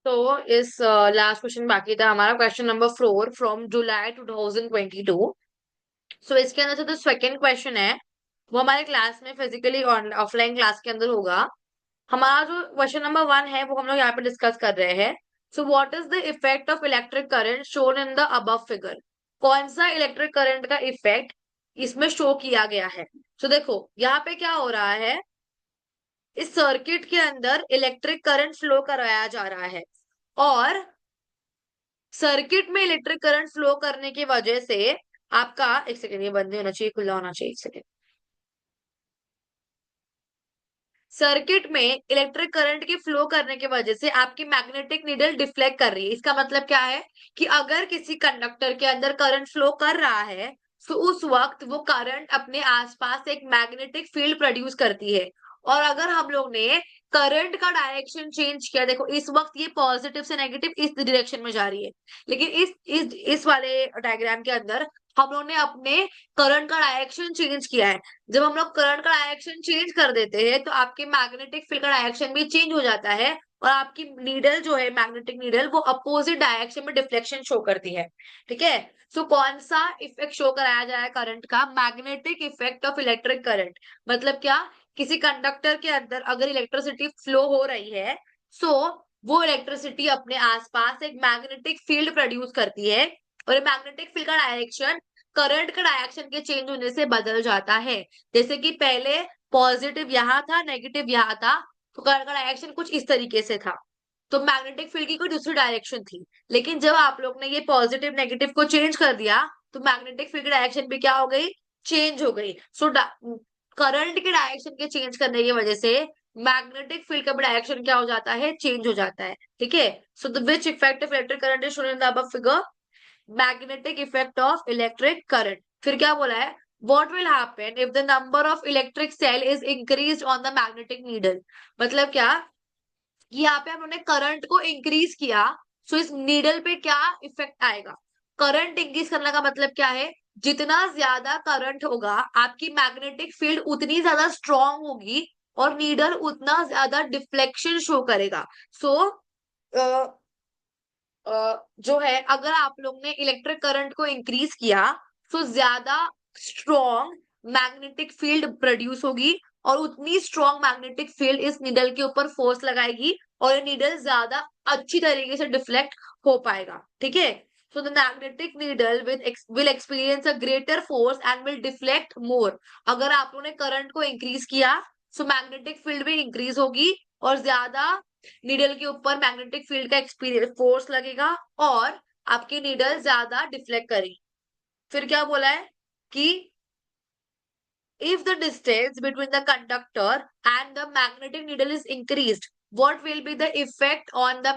तो इस last question बाकी था हमारा, क्वेश्चन नंबर 4 फ्रॉम जुलाई 2022। सो इसके अंदर से जो सेकंड क्वेश्चन है वो हमारे क्लास में फिजिकली ऑफलाइन क्लास के अंदर होगा। हमारा जो क्वेश्चन नंबर 1 है वो हम लोग यहाँ पे डिस्कस कर रहे हैं। So what is the effect of electric current shown in the above figure? कौन सा इलेक्ट्रिक करंट का इफेक्ट इसमें शो किया गया है? तो देखो यहाँ पे क्या हो रहा है, इस सर्किट के अंदर इलेक्ट्रिक करंट फ्लो करवाया जा रहा है, और सर्किट में इलेक्ट्रिक करंट फ्लो करने की वजह से आपका, एक सेकेंड, ये बंद नहीं होना चाहिए, खुला होना चाहिए, एक सेकेंड। सर्किट में इलेक्ट्रिक करंट की फ्लो करने की वजह से आपकी मैग्नेटिक नीडल डिफ्लेक्ट कर रही है। इसका मतलब क्या है कि अगर किसी कंडक्टर के अंदर करंट फ्लो कर रहा है तो उस वक्त वो करंट अपने आसपास एक मैग्नेटिक फील्ड प्रोड्यूस करती है। और अगर हम लोग ने करंट का डायरेक्शन चेंज किया, देखो इस वक्त ये पॉजिटिव से नेगेटिव इस डायरेक्शन में जा रही है, लेकिन इस वाले डायग्राम के अंदर हम लोग ने अपने करंट का डायरेक्शन चेंज किया है। जब हम लोग करंट का डायरेक्शन चेंज कर देते हैं तो आपके मैग्नेटिक फील्ड का डायरेक्शन भी चेंज हो जाता है, और आपकी नीडल जो है, मैग्नेटिक नीडल, वो अपोजिट डायरेक्शन में डिफ्लेक्शन शो करती है। ठीक है। सो कौन सा इफेक्ट शो कराया जा रहा है करंट का? Magnetic effect of electric current. मतलब क्या, किसी कंडक्टर के अंदर अगर इलेक्ट्रिसिटी फ्लो हो रही है, सो वो इलेक्ट्रिसिटी अपने आसपास एक मैग्नेटिक फील्ड प्रोड्यूस करती है, और मैग्नेटिक फील्ड का डायरेक्शन करंट के डायरेक्शन के चेंज होने से बदल जाता है। जैसे कि पहले पॉजिटिव यहाँ था, नेगेटिव यहाँ था, तो करंट का डायरेक्शन कुछ इस तरीके से था, तो मैग्नेटिक फील्ड की कोई दूसरी डायरेक्शन थी। लेकिन जब आप लोग ने ये पॉजिटिव नेगेटिव को चेंज कर दिया तो मैग्नेटिक फील्ड की डायरेक्शन भी क्या हो गई? चेंज हो गई। सो करंट के डायरेक्शन के चेंज करने की वजह से मैग्नेटिक फील्ड का भी डायरेक्शन क्या हो जाता है? चेंज हो जाता है। ठीक है। So the which effect of electric current is shown in the above figure? Magnetic effect of electric current. फिर क्या बोला है? What will happen if the number of electric cell is increased on the magnetic needle? मतलब क्या, यहाँ पे हम लोगों करंट को इंक्रीज किया, सो इस नीडल पे क्या इफेक्ट आएगा? करंट इंक्रीज करने का मतलब क्या है? जितना ज्यादा करंट होगा आपकी मैग्नेटिक फील्ड उतनी ज्यादा स्ट्रांग होगी, और नीडल उतना ज्यादा डिफ्लेक्शन शो करेगा। सो जो है, अगर आप लोग ने इलेक्ट्रिक करंट को इंक्रीज किया तो ज्यादा स्ट्रॉन्ग मैग्नेटिक फील्ड प्रोड्यूस होगी, और उतनी स्ट्रॉन्ग मैग्नेटिक फील्ड इस निडल के ऊपर फोर्स लगाएगी, और ये निडल ज्यादा अच्छी तरीके से डिफ्लेक्ट हो पाएगा। ठीक है। So the magnetic needle will experience a greater force and will deflect more. अगर आप लोगों ने करंट को इंक्रीज किया तो मैग्नेटिक फील्ड भी इंक्रीज होगी, और ज्यादा नीडल के ऊपर मैग्नेटिक फील्ड का एक्सपीरियंस फोर्स लगेगा, और आपकी नीडल ज्यादा डिफ्लेक्ट करेगी। फिर क्या बोला है कि if the distance between the conductor and the magnetic needle is increased, what will be the effect on the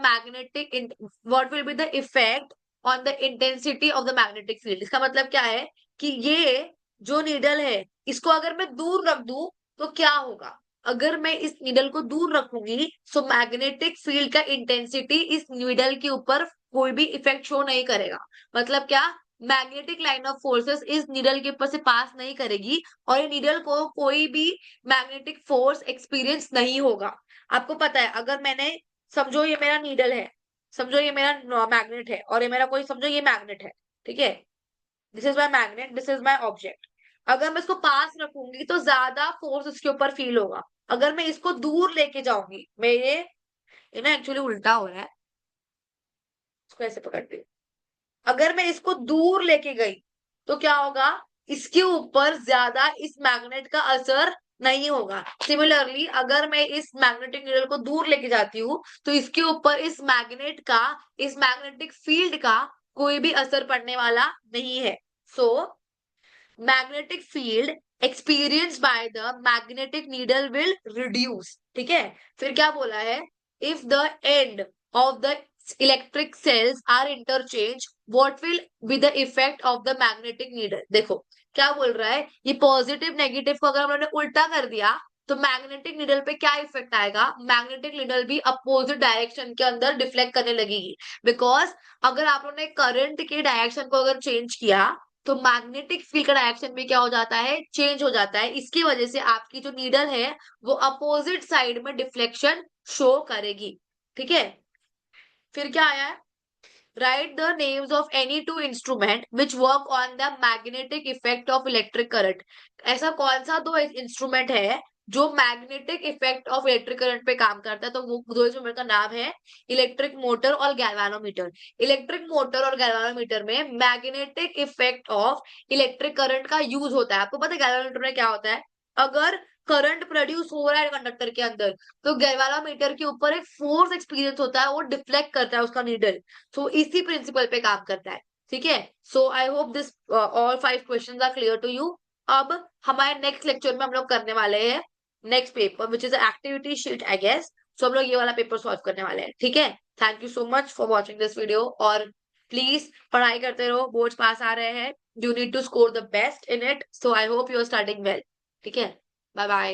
what will be the effect on the intensity of the magnetic field? इसका मतलब क्या है कि ये जो needle है इसको अगर मैं दूर रख दूं तो क्या होगा? अगर मैं इस नीडल को दूर रखूंगी तो मैग्नेटिक फील्ड का इंटेंसिटी इस नीडल के ऊपर कोई भी इफेक्ट शो नहीं करेगा। मतलब क्या, मैग्नेटिक लाइन ऑफ फोर्सेस इस नीडल के ऊपर से पास नहीं करेगी, और ये नीडल को कोई भी मैग्नेटिक फोर्स एक्सपीरियंस नहीं होगा। आपको पता है, अगर मैंने, समझो ये मेरा नीडल है, समझो ये मेरा मैग्नेट है, और ये मेरा कोई, समझो ये मैग्नेट है। ठीक है। This is my magnet, this is my object. अगर मैं इसको पास रखूंगी तो ज्यादा फोर्स इसके ऊपर फील होगा। अगर मैं इसको दूर लेके जाऊंगी, मैं ये ना एक्चुअली उल्टा हो रहा है, इसको ऐसे पकड़ती हूँ। अगर मैं इसको दूर लेके गई तो क्या होगा? इसके ऊपर ज्यादा इस मैग्नेट का असर नहीं होगा। सिमिलरली अगर मैं इस मैग्नेटिक नीडल को दूर लेके जाती हूँ तो इसके ऊपर इस मैग्नेट का, इस मैग्नेटिक फील्ड का कोई भी असर पड़ने वाला नहीं है। So magnetic field experience by the magnetic needle will reduce. ठीक है। फिर क्या बोला है? If the end of the electric cells are interchange, what will be the effect of the magnetic needle? देखो क्या बोल रहा है, ये पॉजिटिव नेगेटिव को अगर हम लोगों ने उल्टा कर दिया तो मैग्नेटिक नीडल पे क्या इफेक्ट आएगा? मैग्नेटिक नीडल भी अपोजिट डायरेक्शन के अंदर डिफ्लेक्ट करने लगेगी। बिकॉज अगर आप लोगों ने करंट के डायरेक्शन को अगर चेंज किया तो मैग्नेटिक फील्ड का डायरेक्शन भी क्या हो जाता है? चेंज हो जाता है। इसकी वजह से आपकी जो नीडल है वो अपोजिट साइड में डिफ्लेक्शन शो करेगी। ठीक है। फिर क्या आया है, right the names of any two instrument which work on the magnetic effect of electric current. ऐसा कौन सा दो इंस्ट्रूमेंट है जो magnetic effect of electric current पे काम करता है, तो वो दो इंस्ट्रूमेंट का नाम है इलेक्ट्रिक मोटर और गैल्वानोमीटर। इलेक्ट्रिक मोटर और गैल्वानोमीटर में magnetic effect of electric current का यूज होता है। आपको पता है गैल्वानोमीटर में क्या होता है, अगर करंट प्रोड्यूस हो रहा है कंडक्टर के अंदर, तो गैल्वानोमीटर के ऊपर एक फोर्स एक्सपीरियंस होता है, वो डिफ्लेक्ट करता है उसका नीडल। सो इसी प्रिंसिपल पे काम करता है। ठीक है, so I hope this all 5 questions are clear to you. अब हमारे नेक्स्ट लेक्चर में हम लोग करने वाले हैं next paper which is activity sheet I guess. So हम लोग ये वाला पेपर सॉल्व करने वाले हैं। ठीक है, thank you so much for watching this video. और प्लीज पढ़ाई करते रहो, बोर्ड्स पास आ रहे हैं, you need to score the best in it, so I hope you are starting well. ठीक है, बाय बाय।